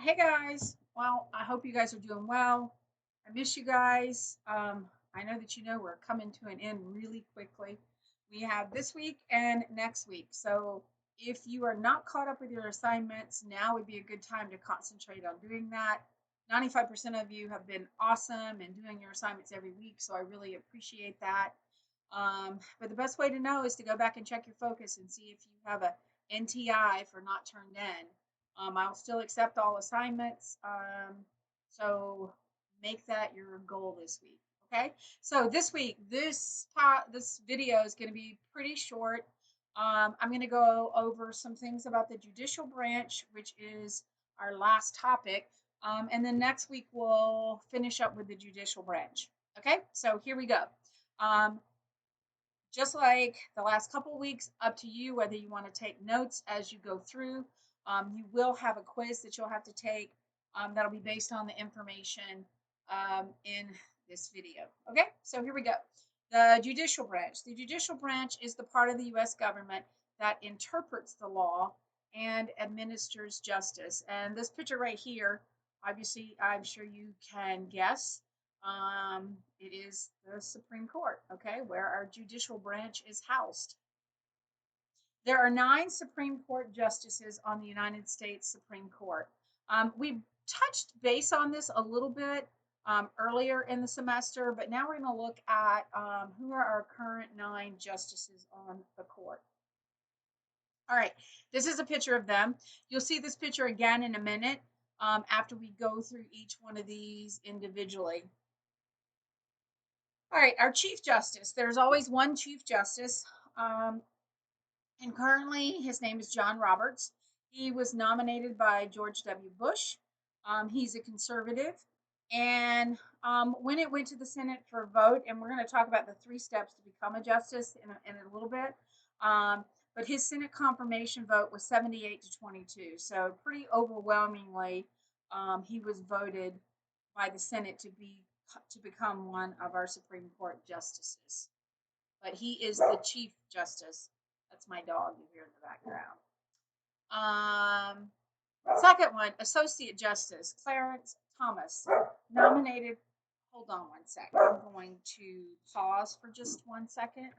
Hey guys. Well, I hope you guys are doing well. I miss you guys. I know that we're coming to an end really quickly. We have this week and next week. So if you are not caught up with your assignments, now would be a good time to concentrate on doing that. 95% of you have been awesome and doing your assignments every week. So I really appreciate that. But the best way to know is to go back and check your focus and see if you have a NTI for not turned in. I'll still accept all assignments. So make that your goal this week. Okay. So this week, this video is going to be pretty short. I'm going to go over some things about the judicial branch, which is our last topic. And then next week we'll finish up with the judicial branch. Okay. So here we go. Um, just like the last couple of weeks, up to you whether you want to take notes as you go through. You will have a quiz that you'll have to take that'll be based on the information in this video. Okay, so here we go. The judicial branch. The judicial branch is the part of the U.S. government that interprets the law and administers justice. And this picture right here, obviously, I'm sure you can guess it is the Supreme Court, okay, where our judicial branch is housed. There are 9 Supreme Court justices on the United States Supreme Court. We touched base on this a little bit earlier in the semester, but now we're going to look at who are our current 9 justices on the court. All right, this is a picture of them. You'll see this picture again in a minute after we go through each one of these individually. All right, our Chief Justice. There's always one Chief Justice, um, and currently his name is John Roberts. He was nominated by George W. Bush. He's a conservative. And when it went to the Senate for a vote, and we're going to talk about the 3 steps to become a justice in a little bit, but his Senate confirmation vote was 78 to 22. So, pretty overwhelmingly, he was voted by the Senate to become one of our Supreme Court justices. But he is the Chief Justice. That's my dog you hear in the background. Second one, Associate Justice Clarence Thomas, nominated. Hold on one second. I'm going to pause for just 1 second.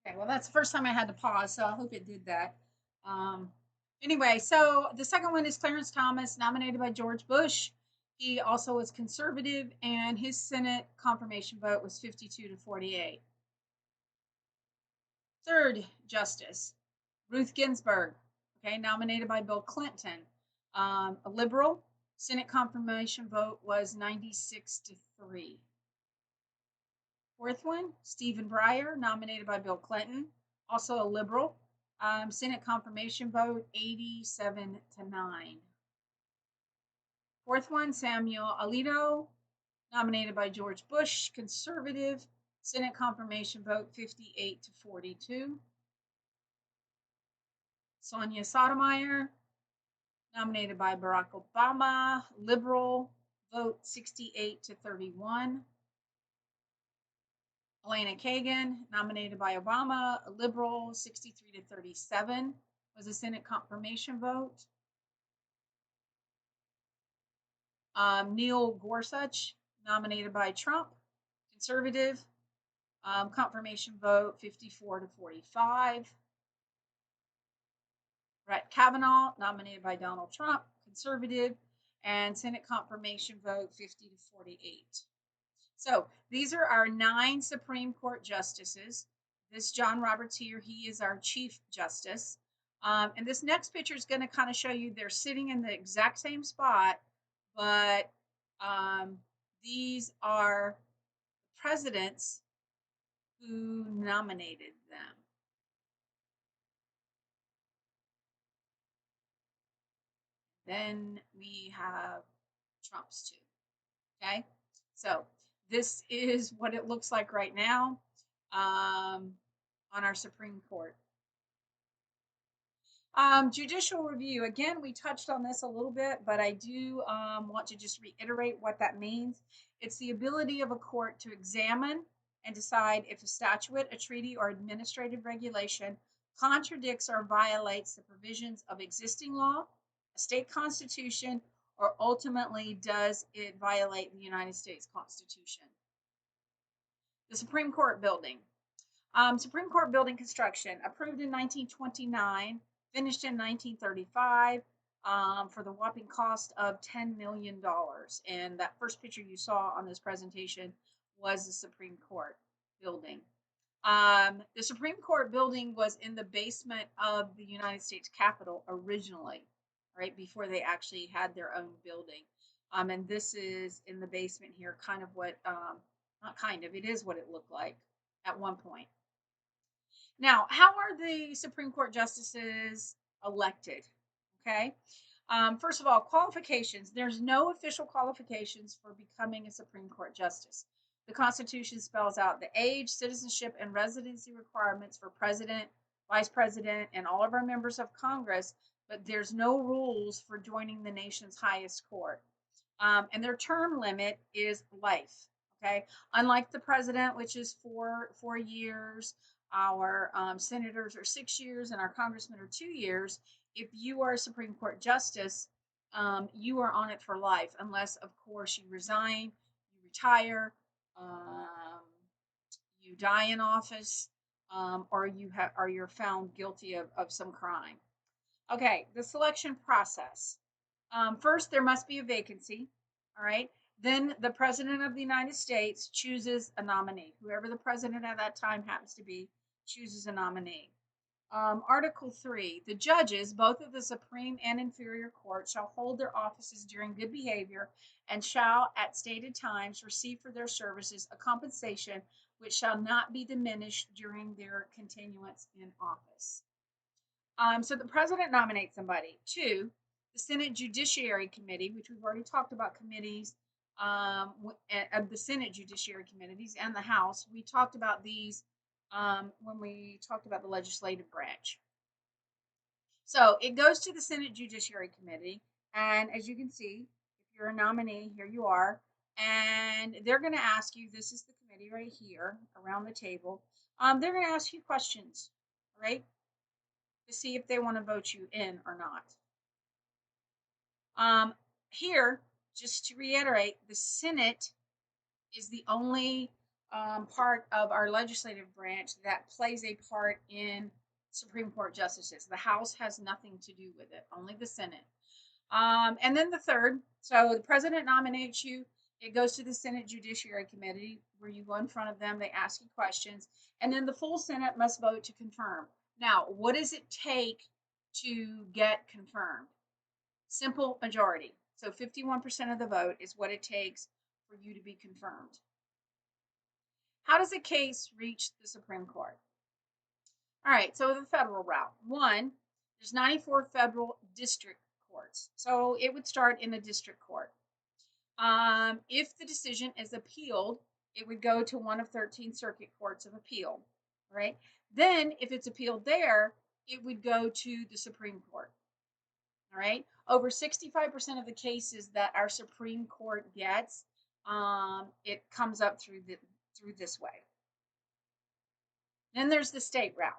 Okay, well, that's the first time I had to pause, so I hope it did that. Um, anyway, so the second one is Clarence Thomas, nominated by George Bush. He also was conservative, and his Senate confirmation vote was 52 to 48. Third justice, Ruth Ginsburg, okay, nominated by Bill Clinton, a liberal. Senate confirmation vote was 96 to 3. Fourth one, Stephen Breyer, nominated by Bill Clinton, also a liberal. Senate confirmation vote 87 to 9. Fourth one, Samuel Alito, nominated by George Bush, conservative. Senate confirmation vote 58 to 42. Sonia Sotomayor, nominated by Barack Obama, liberal, vote 68 to 31. Elena Kagan, nominated by Obama, a liberal, 63 to 37 was a Senate confirmation vote. Neil Gorsuch, nominated by Trump, conservative, confirmation vote 54 to 45. Brett Kavanaugh, nominated by Donald Trump, conservative, and Senate confirmation vote 50 to 48. So these are our 9 Supreme Court justices. This John Roberts here, he is our Chief Justice. And this next picture is going to kind of show you they're sitting in the exact same spot, but these are presidents who nominated them. Then we have Trump's too. Okay, so this is what it looks like right now on our Supreme Court. Judicial review. Again, we touched on this a little bit, but I do want to just reiterate what that means. It's the ability of a court to examine and decide if a statute, a treaty, or administrative regulation contradicts or violates the provisions of existing law, a state constitution, or ultimately does it violate the United States Constitution. The Supreme Court building. Supreme Court building construction, approved in 1929, finished in 1935 for the whopping cost of $10 million. And that first picture you saw on this presentation was the Supreme Court building. The Supreme Court building was in the basement of the United States Capitol originally, right, before they actually had their own building. And this is in the basement here, kind of what, not kind of, it is what it looked like at one point. Now, how are the Supreme Court justices elected? Okay. First of all, qualifications. There's no official qualifications for becoming a Supreme Court justice. The Constitution spells out the age, citizenship, and residency requirements for president, vice president, and all of our members of Congress, but there's no rules for joining the nation's highest court. And their term limit is life. Okay. Unlike the president, which is four years, our senators are 6 years, and our congressmen are 2 years. If you are a Supreme Court justice, you are on it for life, unless, of course, you resign, you retire, you die in office, or you're found guilty of some crime. Okay, the selection process. First, there must be a vacancy. All right. Then the president of the United States chooses a nominee. Whoever the president at that time happens to be chooses a nominee. Article 3, the judges, both of the Supreme and Inferior Court, shall hold their offices during good behavior and shall, at stated times, receive for their services a compensation which shall not be diminished during their continuance in office. So the president nominates somebody. 2, the Senate Judiciary Committee, which we've already talked about committees of the Senate Judiciary Committees and the House. We talked about these when we talked about the legislative branch. So it goes to the Senate Judiciary Committee, and as you can see, if you're a nominee, here you are, and they're going to ask you, this is the committee right here around the table, they're going to ask you questions, right, to see if they want to vote you in or not. Here, just to reiterate, the Senate is the only part of our legislative branch that plays a part in Supreme Court justices. The House has nothing to do with it, only the Senate. And then the third, so the president nominates you, it goes to the Senate Judiciary Committee, where you go in front of them, they ask you questions, and then the full Senate must vote to confirm. Now, what does it take to get confirmed? Simple majority. So 51% of the vote is what it takes for you to be confirmed. How does a case reach the Supreme Court? All right, so the federal route. 1, there's 94 federal district courts. So it would start in a district court. If the decision is appealed, it would go to one of 13 circuit courts of appeal. Right? Then, if it's appealed there, it would go to the Supreme Court. All right. over 65% of the cases that our Supreme Court gets, it comes up through this way. Then there's the state route.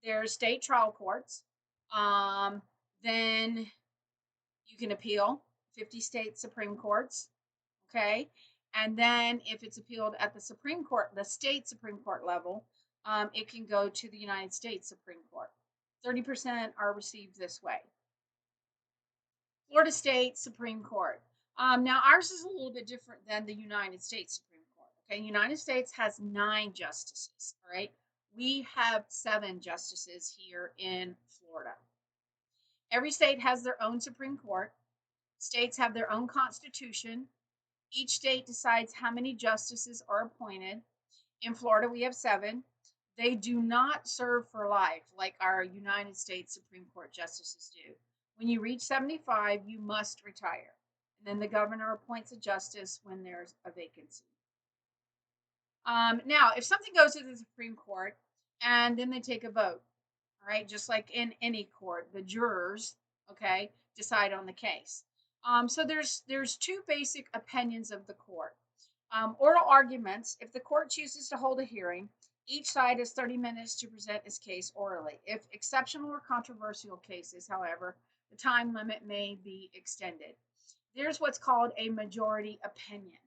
There's state trial courts. Then you can appeal 50 state Supreme Courts. Okay. And then if it's appealed at the Supreme Court, the state Supreme Court level, it can go to the United States Supreme Court. 30% are received this way. Florida State Supreme Court. Now, ours is a little bit different than the United States Supreme Court. Okay, United States has 9 justices. All right, we have 7 justices here in Florida. Every state has their own Supreme Court. States have their own constitution. Each state decides how many justices are appointed. In Florida, we have 7. They do not serve for life like our United States Supreme Court justices do. When you reach 75, you must retire. And then the governor appoints a justice when there's a vacancy. Now, if something goes to the Supreme Court and then they take a vote, all right, just like in any court, the jurors, okay, decide on the case. So there's 2 basic opinions of the court. Oral arguments. If the court chooses to hold a hearing, each side has 30 minutes to present its case orally. If exceptional or controversial cases, however, the time limit may be extended. There's what's called a majority opinion,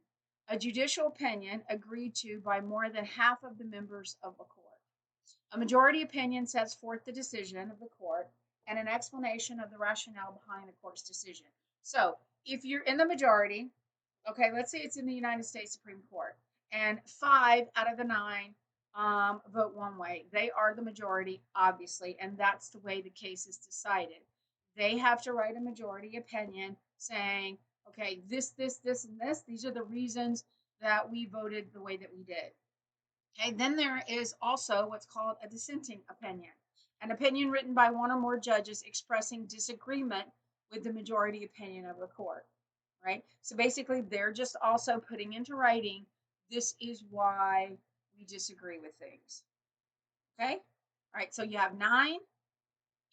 a judicial opinion agreed to by more than half of the members of a court. A majority opinion sets forth the decision of the court and an explanation of the rationale behind the court's decision. So if you're in the majority, okay, let's say it's in the United States Supreme Court, and 5 out of the 9 vote one way. They are the majority, obviously, and that's the way the case is decided. They have to write a majority opinion saying, okay, this, and this, these are the reasons that we voted the way that we did. Okay, then there is also what's called a dissenting opinion, an opinion written by one or more judges expressing disagreement with the majority opinion of the court. Right? So basically, they're just also putting into writing, this is why we disagree with things. Okay? All right, so you have 9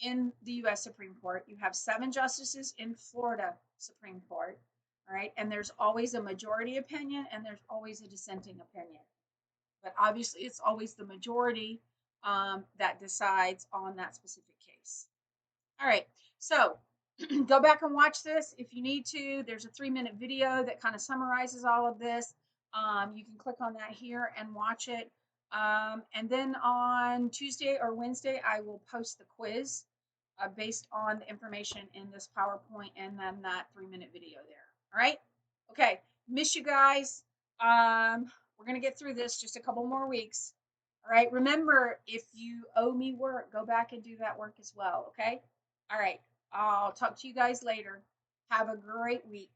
in the U.S. Supreme Court. You have 7 justices in Florida Supreme Court. All right, and there's always a majority opinion and there's always a dissenting opinion. But obviously, it's always the majority that decides on that specific case. All right, so go back and watch this if you need to. There's a 3-minute video that kind of summarizes all of this. You can click on that here and watch it. And then on Tuesday or Wednesday, I will post the quiz based on the information in this PowerPoint and then that 3-minute video there. All right. Okay. Miss you guys. We're going to get through this just a couple more weeks. All right. Remember, if you owe me work, go back and do that work as well. Okay. All right. I'll talk to you guys later. Have a great week.